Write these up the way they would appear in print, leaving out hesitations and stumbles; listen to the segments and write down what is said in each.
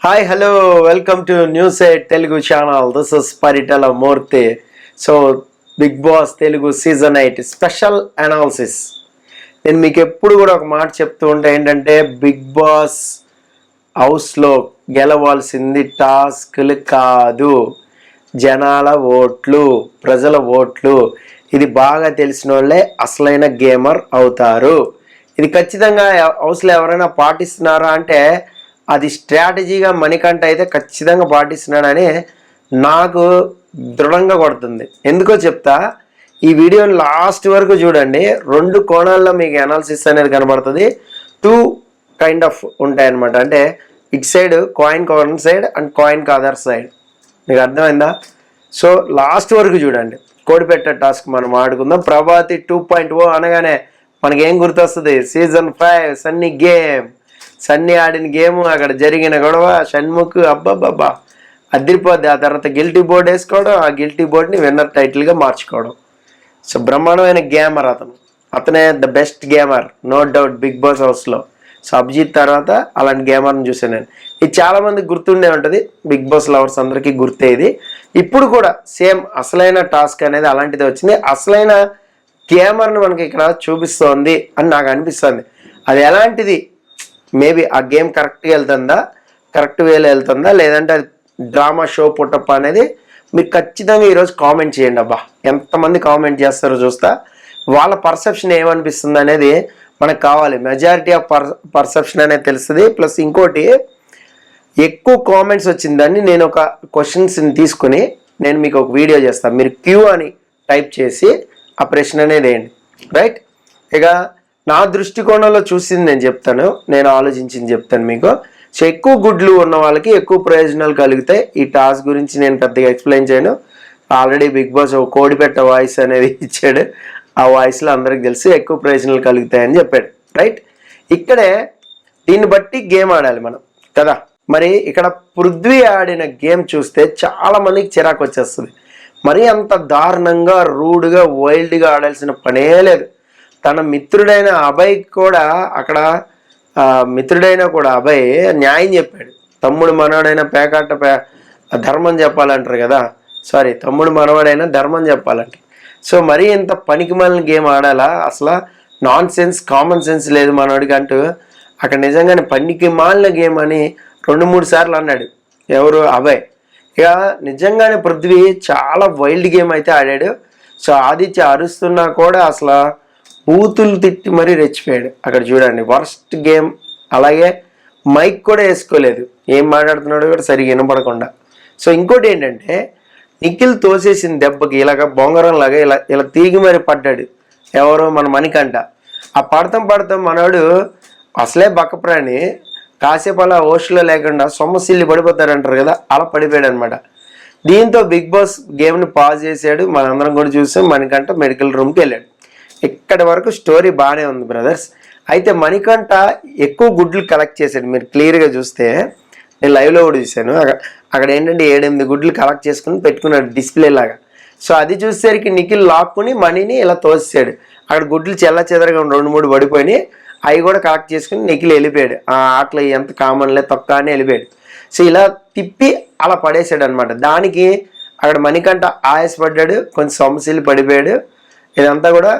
Hi, hello, welcome to News 8 Telugu channel. This is Paritala Murthy. So, Big Boss Telugu Season 8 Special Analysis. నేను మీకు ఎప్పుడు కూడా ఒక మాట చెప్తూ ఉంటా ఏంటంటే బిగ్ బాస్ హౌస్లో గెలవాల్సింది టాస్క్లు కాదు, జనాల ఓట్లు, ప్రజల ఓట్లు. ఇది బాగా తెలిసిన వాళ్ళే అసలైన గేమర్ అవుతారు. ఇది ఖచ్చితంగా హౌస్లో ఎవరైనా పాటిస్తున్నారా అంటే అది స్ట్రాటజీగా మణికంఠ అయితే ఖచ్చితంగా పాటిస్తున్నాడని నాకు దృఢంగా కొడుతుంది. ఎందుకో చెప్తా, ఈ వీడియోని లాస్ట్ వరకు చూడండి. రెండు కోణాల్లో మీకు అనాలిసిస్ అనేది కనబడుతుంది. టూ కైండ్ ఆఫ్ ఉంటాయన్నమాట. అంటే ఇటు side coin one side and coin other side. మీకు అర్థమైందా? సో లాస్ట్ వరకు చూడండి. కోడిపెట్ట టాస్క్ మనం ఆడుకుందాం. ప్రభాతి 2.0 అనగానే మనకేం గుర్తొస్తుంది? Season 5 Sunny game. సన్నీ ఆడిన గేమ్, అక్కడ జరిగిన గొడవ, షణ్ముఖ్ అబ్బాబ్బా అదిరిపోద్ది. ఆ తర్వాత గిల్టీ బోర్డ్ వేసుకోవడం, ఆ గిల్టీ బోర్డ్ని విన్నర్ టైటిల్గా మార్చుకోవడం. సో బ్రహ్మాండమైన గేమర్ అతనే the best gamer, no doubt Bigg Boss హౌస్లో. సో అభిజిత్ తర్వాత అలాంటి గేమర్ని చూసాను నేను. ఇది చాలామందికి గుర్తుండే ఉంటుంది, బిగ్ బాస్ లవర్స్ అందరికీ గుర్తే ఇది. ఇప్పుడు కూడా సేమ్ అసలైన టాస్క్ అనేది అలాంటిది వచ్చింది. అసలైన గేమర్ని మనకి ఇక్కడ చూపిస్తోంది అని నాకు అనిపిస్తుంది. అది ఎలాంటిది, మేబీ ఆ గేమ్ కరెక్ట్గా వెళ్తుందా, కరెక్ట్ వేలో వెళ్తుందా, లేదంటే అది డ్రామా షో పుట్టప్ప అనేది మీరు ఖచ్చితంగా ఈరోజు కామెంట్ చేయండి. అబ్బా ఎంతమంది కామెంట్ చేస్తారో చూస్తా. వాళ్ళ పర్సెప్షన్ ఏమనిపిస్తుంది అనేది మనకు కావాలి. మెజారిటీ ఆఫ్ పర్సెప్షన్ అనేది తెలుస్తుంది. ప్లస్ ఇంకోటి, ఎక్కువ కామెంట్స్ వచ్చిందని నేను ఒక క్వశ్చన్స్ని తీసుకుని నేను మీకు ఒక వీడియో చేస్తాను. మీరు క్యూ అని టైప్ చేసి ఆ ప్రశ్న అనేది వేయండి. రైట్? ఇక నా దృష్టికోణంలో చూసింది నేను చెప్తాను, నేను ఆలోచించింది చెప్తాను మీకు. సో ఎక్కువ గుడ్లు ఉన్న వాళ్ళకి ఎక్కువ ప్రయోజనాలు కలుగుతాయి. ఈ టాస్క్ గురించి నేను పెద్దగా ఎక్స్ప్లెయిన్ చేయను. ఆల్రెడీ బిగ్ బాస్ ఒక కోడిపెట్ట వాయిస్ అనేది ఇచ్చాడు. ఆ వాయిస్లో అందరికి తెలిసి ఎక్కువ ప్రయోజనాలు కలుగుతాయని చెప్పాడు. రైట్? ఇక్కడే దీన్ని బట్టి గేమ్ ఆడాలి మనం కదా. మరి ఇక్కడ పృథ్వీ ఆడిన గేమ్ చూస్తే చాలా మందికి చిరాకు వచ్చేస్తుంది. మరీ అంత దారుణంగా, రూడ్గా, వైల్డ్గా ఆడాల్సిన పనే లేదు. తన మిత్రుడైన అభయ్ కూడా అక్కడ మిత్రుడైనా కూడా అభయ్ న్యాయం చెప్పాడు. తమ్ముడు మనవాడైనా ధర్మం చెప్పాలంటారు కదా. సారీ, తమ్ముడు మనవాడైనా ధర్మం చెప్పాలంట. సో మరీ ఇంత పనికిమాలిన గేమ్ ఆడాలా? అసలు నాన్ సెన్స్, కామన్ సెన్స్ లేదు మనవాడికి అంటూ అక్కడ నిజంగానే పనికిమాలిన గేమ్ అని 2-3 సార్లు అన్నాడు. ఎవరు? అభయ్. ఇక నిజంగానే పృథ్వీ చాలా వైల్డ్ గేమ్ అయితే ఆడాడు. సో ఆదిత్య అరుస్తున్నా కూడా అసలు బూతులు తిట్టి మరీ రెచ్చిపోయాడు. అక్కడ చూడండి, వర్స్ట్ గేమ్. అలాగే మైక్ కూడా వేసుకోలేదు, ఏం మాట్లాడుతున్నాడో కూడా సరిగ్గా వినపడకుండా. సో ఇంకోటి ఏంటంటే, నిఖిల్ తోసేసిన దెబ్బకి ఇలాగ బొంగరం లాగా ఇలా తిరిగి మరి పడ్డాడు. ఎవరు? మన మణికంఠ. ఆ పడతాం మనవాడు అసలే బక్కప్రాణి, కాసేపు అలా హోస్ట్లో లేకుండా సొమ్మసిల్లి పడిపోతారంటారు కదా, అలా పడిపోయాడు అనమాట. దీంతో బిగ్ బాస్ గేమ్ని పాజ్ చేశాడు. మనందరం కూడా చూసాం. మణికంఠ మెడికల్ రూమ్కి వెళ్ళాడు. ఇక్కడి వరకు స్టోరీ బాగానే ఉంది బ్రదర్స్. అయితే మణికంఠ ఎక్కువ గుడ్లు కలెక్ట్ చేశాడు. మీరు క్లియర్గా చూస్తే, నేను లైవ్లో కూడా చూశాను. అక్కడ ఏంటంటే 7-8 గుడ్లు కలెక్ట్ చేసుకుని పెట్టుకున్నాడు డిస్ప్లే లాగా. సో అది చూసేసరికి నిఖిల్ లాక్కుని మణిని ఇలా తోసేసాడు. అక్కడ గుడ్లు చెదరగా 2-3 పడిపోయినాయి. అవి కూడా కలెక్ట్ చేసుకుని నిఖిల్ వెళ్ళిపోయాడు. ఆ ఆటలు ఎంత కామన్లే తొక్క అని వెళ్ళిపోయాడు. సో ఇలా తిప్పి అలా పడేసాడు అనమాట. దానికి అక్కడ మణికంఠ ఆయాసపడ్డాడు, కొంచెం సమస్యలు పడిపోయాడు. ఇదంతా కూడా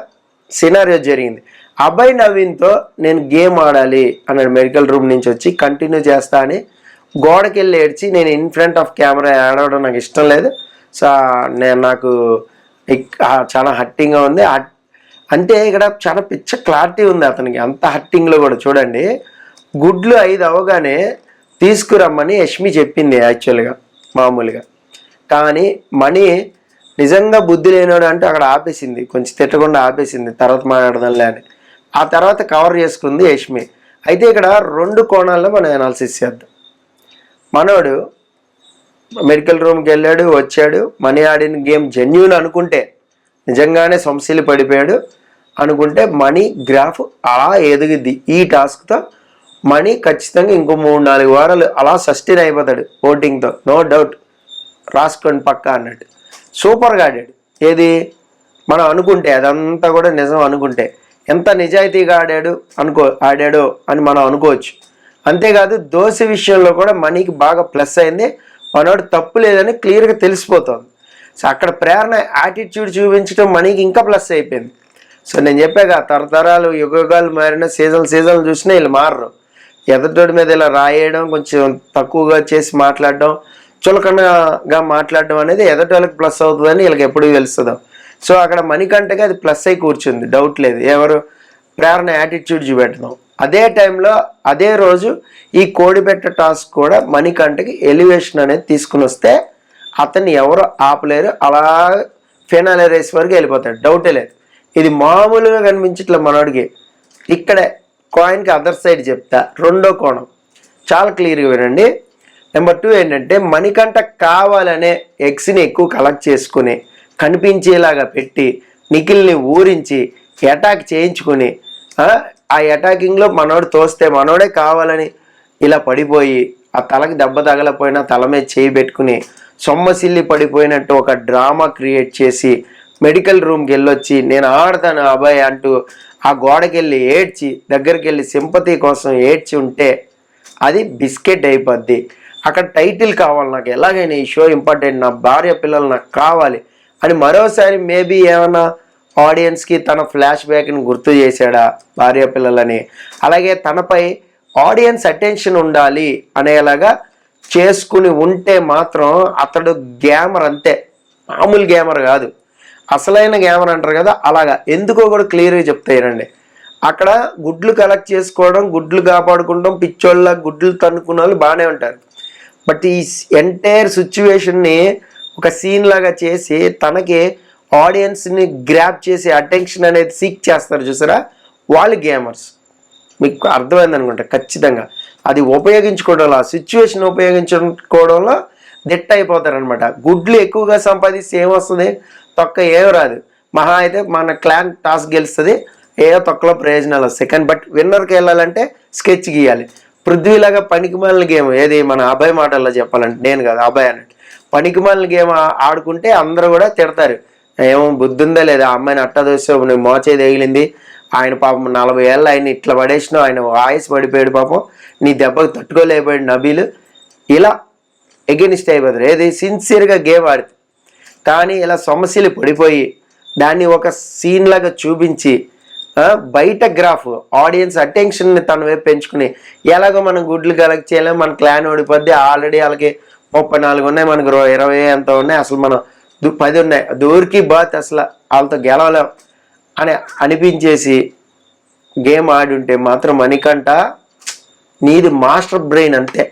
సినారియో జరిగింది. అభయ్ నవీన్తో నేను గేమ్ ఆడాలి అన్నాడు. మెడికల్ రూమ్ నుంచి వచ్చి కంటిన్యూ చేస్తా అని గోడకి వెళ్ళి ఏడ్చి, నేను ఇన్ ఫ్రంట్ ఆఫ్ కెమెరా ఆడవడం నాకు ఇష్టం లేదు. సో నాకు చాలా హట్టింగ్గా ఉంది. అంటే ఇక్కడ చాలా పిచ్చ క్లారిటీ ఉంది అతనికి, అంత హట్టింగ్లో కూడా. చూడండి, గుడ్లు 5 అవగానే తీసుకురమ్మని యష్మి చెప్పింది యాక్చువల్గా, మామూలుగా. కానీ మణి నిజంగా బుద్ధి లేనాడు అంటే అక్కడ ఆపేసింది, కొంచెం తిట్టకుండా ఆపేసింది, తర్వాత మాట్లాడదాంలే అని. ఆ తర్వాత కవర్ చేసుకుంది యష్మి. అయితే ఇక్కడ 2 కోణాల్లో మనం అనాలిసిస్ చేద్దాం. మనోడు మెడికల్ రూమ్కి వెళ్ళాడు, వచ్చాడు. మణి ఆడిన గేమ్ జెన్యూన్ అనుకుంటే, నిజంగానే సొంసిలి పడిపోయాడు అనుకుంటే, మణి గ్రాఫ్ అలా ఎదుగుద్ది. ఈ టాస్క్తో మణి ఖచ్చితంగా ఇంకో 3-4 వారాలు అలా సస్టైన్ అయిపోతాడు ఓటింగ్తో, నో డౌట్. రాసుకోండి పక్కా అన్నట్టు. సూపర్గా ఆడాడు. ఏది మనం అనుకుంటే, అదంతా కూడా నిజం అనుకుంటే, ఎంత నిజాయితీగా ఆడాడో అని మనం అనుకోవచ్చు. అంతేకాదు దోశ విషయంలో కూడా మనీకి బాగా ప్లస్ అయింది, మనోడు తప్పు లేదని క్లియర్గా తెలిసిపోతుంది. సో అక్కడ ప్రేరణ యాటిట్యూడ్ చూపించడం మనీకి ఇంకా ప్లస్ అయిపోయింది. సో నేను చెప్పాక తరతరాలు యుగాలు మారిన సీజన్లు చూసినా వీళ్ళు మారరు. ఎదుటోడి మీద ఇలా రాయేయడం, కొంచెం తక్కువగా చేసి మాట్లాడడం, చులకనగా మాట్లాడడం అనేది ఎదుటోళ్ళకి ప్లస్ అవుతుందని వీళ్ళకి ఎప్పుడు తెలుస్తుందో. సో అక్కడ మణికంఠకి అది ప్లస్ అయి కూర్చుంది, డౌట్ లేదు. ఎవరు ప్రేరణ యాటిట్యూడ్ చూపెట్టడం. అదే టైంలో అదే రోజు ఈ కోడిపెట్ట టాస్క్ కూడా మణికంఠకి ఎలివేషన్ అనేది తీసుకుని వస్తే అతన్ని ఎవరు ఆపలేరు, అలా ఫైనల్ రేస్ వరకు వెళ్ళిపోతాడు, డౌటే లేదు. ఇది మామూలుగా కనిపించట్లే మనోడికి. ఇక్కడే కాయిన్కి అదర్ సైడ్ చెప్తా, రెండో కోణం చాలా క్లియర్గా వినండి. నెంబర్ 2 ఏంటంటే మణికంఠ కావాలనే ఎగ్స్ని ఎక్కువ కలెక్ట్ చేసుకుని కనిపించేలాగా పెట్టి నిఖిల్ని ఊరించి అటాక్ చేయించుకుని ఆ అటాకింగ్లో మనోడు తోస్తే మనోడే కావాలని ఇలా పడిపోయి ఆ తలకి దెబ్బ తగలపోయినా తల మీద చేయి పెట్టుకుని సొమ్మసిల్లి పడిపోయినట్టు ఒక డ్రామా క్రియేట్ చేసి మెడికల్ రూమ్కి వెళ్ళొచ్చి నేను ఆడతాను అబ్బాయి అంటూ ఆ గోడకి వెళ్ళి ఏడ్చి దగ్గరికి వెళ్ళి సింపతి కోసం ఏడ్చి ఉంటే అది బిస్కెట్ అయిపోద్ది. అక్కడ టైటిల్ కావాలి నాకు, ఎలాగైనా ఈ షో ఇంపార్టెంట్, నా భార్య పిల్లలు నాకు కావాలి అని మరోసారి మేబీ ఏమన్నా ఆడియన్స్కి తన ఫ్లాష్ బ్యాక్ని గుర్తు చేశాడా భార్య పిల్లలని, అలాగే తనపై ఆడియన్స్ అటెన్షన్ ఉండాలి అనేలాగా చేసుకుని ఉంటే మాత్రం అతడు గ్యామర్, అంతే మామూలు గ్యామర్ కాదు, అసలైన గ్యామర్ అంటారు కదా అలాగా. ఎందుకో కూడా క్లియర్గా చెప్తాయిరండి. అక్కడ గుడ్లు కలెక్ట్ చేసుకోవడం, గుడ్లు కాపాడుకుంటాం, పిచ్చోళ్ళ గుడ్లు తన్నుకున్న వాళ్ళు బాగానే ఉంటారు. బట్ ఈ ఎంటైర్ సిచ్యువేషన్ని ఒక సీన్ లాగా చేసి తనకి ఆడియన్స్ని గ్రాప్ చేసి అటెన్షన్ అనేది సీక్ చేస్తారు చూసారా, వాళ్ళు గేమర్స్. మీకు అర్థమైంది అనుకుంటా ఖచ్చితంగా. అది ఉపయోగించుకోవడంలో, ఆ సిచ్యువేషన్ ఉపయోగించుకోవడంలో దిట్ట అయిపోతారనమాట. గుడ్లు ఎక్కువగా సంపాదిస్తే ఏమొస్తుంది, తొక్క ఏం రాదు, మహా అయితే మన క్లాన్ టాస్క్ గెలుస్తుంది, ఏదో తొక్కలో ప్రయోజనాలు వస్తాయి. కానీ బట్ విన్నర్కి వెళ్ళాలంటే స్కెచ్ గీయాలి. పృథ్వీలాగా పనికిమాలిన గేమ్ ఏది, మన అభయ్ మాటల్లో చెప్పాలంటే, నేను కాదు అభయ్ అన్నట్టు, పనికిమాలిన గేమ్ ఆడుకుంటే అందరూ కూడా తిడతారు. ఏమో బుద్ధి ఉందా లేదా, అమ్మాయిని అట్టా దోస్తే నువ్వు మోచే తగిలింది, ఆయన పాపం 40 ఏళ్ళు ఆయన ఇట్లా పడేసినావు, ఆయన వాయిస్ పడిపోయాడు పాపం, నీ దెబ్బకు తట్టుకోలేకపోయాడు నబీలు, ఇలా ఎగెనిస్ట్ అయిపోతారు. ఏది సిన్సియర్గా గేమ్ ఆడితే. కానీ ఇలా సమస్యలు పడిపోయి దాన్ని ఒక సీన్ లాగా చూపించి బయట గ్రాఫ్ ఆడియన్స్ అటెన్షన్ని తన వైపు పెంచుకుని ఎలాగో మనం గుడ్లు కలెక్ట్ చేయలేము, మన క్లాన్ ఓడిపోద్ది, ఆల్రెడీ వాళ్ళకి 34 ఉన్నాయి, మనకు 20 ఎంత ఉన్నాయి, అసలు మనం 10 ఉన్నాయి, దూరికి బాత్ అసలు వాళ్ళతో గెలవలేం అని అనిపించేసి గేమ్ ఆడి ఉంటే మాత్రం మణికంఠ నీది మాస్టర్ బ్రెయిన్ అంతే.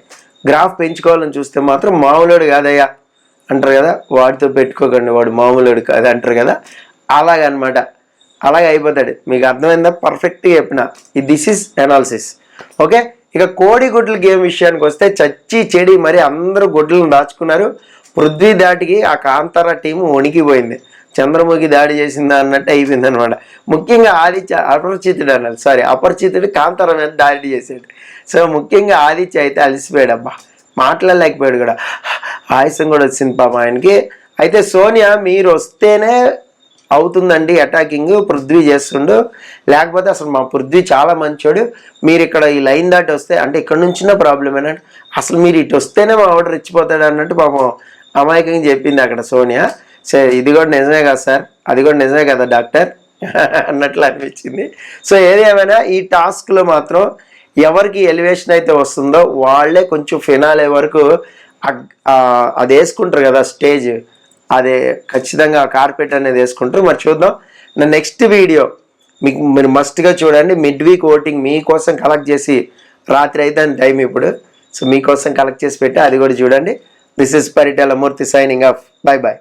గ్రాఫ్ పెంచుకోవాలని చూస్తే మాత్రం మామూలుడు కాదయ్యా అంటారు కదా, వాడితో పెట్టుకోకండి వాడు మామూలుడు కాదు అంటారు కదా, అలాగనమాట. అలాగే అయిపోతాడు. మీకు అర్థమైందా? పర్ఫెక్ట్గా చెప్పిన. This is analysis. ఓకే, ఇక కోడి గుడ్ల గేమ్ విషయానికి వస్తే చచ్చి చెడి మరి అందరూ గుడ్లను దాచుకున్నారు. పృథ్వీ దాటికి ఆ కాంతార టీము వణికిపోయింది, చంద్రముఖి దాడి చేసిందా అన్నట్టు అయిపోయింది అనమాట. ముఖ్యంగా ఆదిత్య అపరిచితుడు అన్నారు, అపరిచితుడు కాంతార మీద దాడి చేసాడు. సో ముఖ్యంగా ఆదిత్య అయితే అలసిపోయాడు, అబ్బా మాట్లాడలేకపోయాడు కూడా, ఆయాసం కూడా వచ్చింది పాపం ఆయనకి. అయితే సోనియా మీరు వస్తేనే అవుతుందండి అటాకింగ్, పృథ్వీ చేస్తుండు, లేకపోతే అసలు మా పృథ్వీ చాలా మంచోడు, మీరు ఇక్కడ ఈ లైన్ దాటి వస్తే అంటే ఇక్కడ నుంచినా ప్రాబ్లం అన్నట్టు, అసలు మీరు ఇటు వస్తేనే మా ఆర్డర్ ఇచ్చిపోతాడు అన్నట్టు పాపం అమాయకంగా చెప్పింది అక్కడ సోనియా. సరే ఇది కూడా నిజమే కదా సార్, అది కూడా నిజమే కదా డాక్టర్ అన్నట్లు అనిపించింది. సో ఏది ఏమైనా ఈ టాస్క్లో మాత్రం ఎవరికి ఎలివేషన్ అయితే వస్తుందో వాళ్ళే కొంచెం ఫినాలే వరకు అది వేసుకుంటారు కదా స్టేజ్, అదే ఖచ్చితంగా కార్పెట్ అనేది వేసుకుంటారు. మరి చూద్దాం నా నెక్స్ట్ వీడియో మీరు మస్ట్గా చూడండి. మిడ్ వీక్ ఓటింగ్ మీకోసం కలెక్ట్ చేసి, రాత్రి అయితే టైం ఇప్పుడు, సో మీకోసం కలెక్ట్ చేసి పెట్టి అది కూడా చూడండి. This is Paritala Murthy signing off. Bye bye.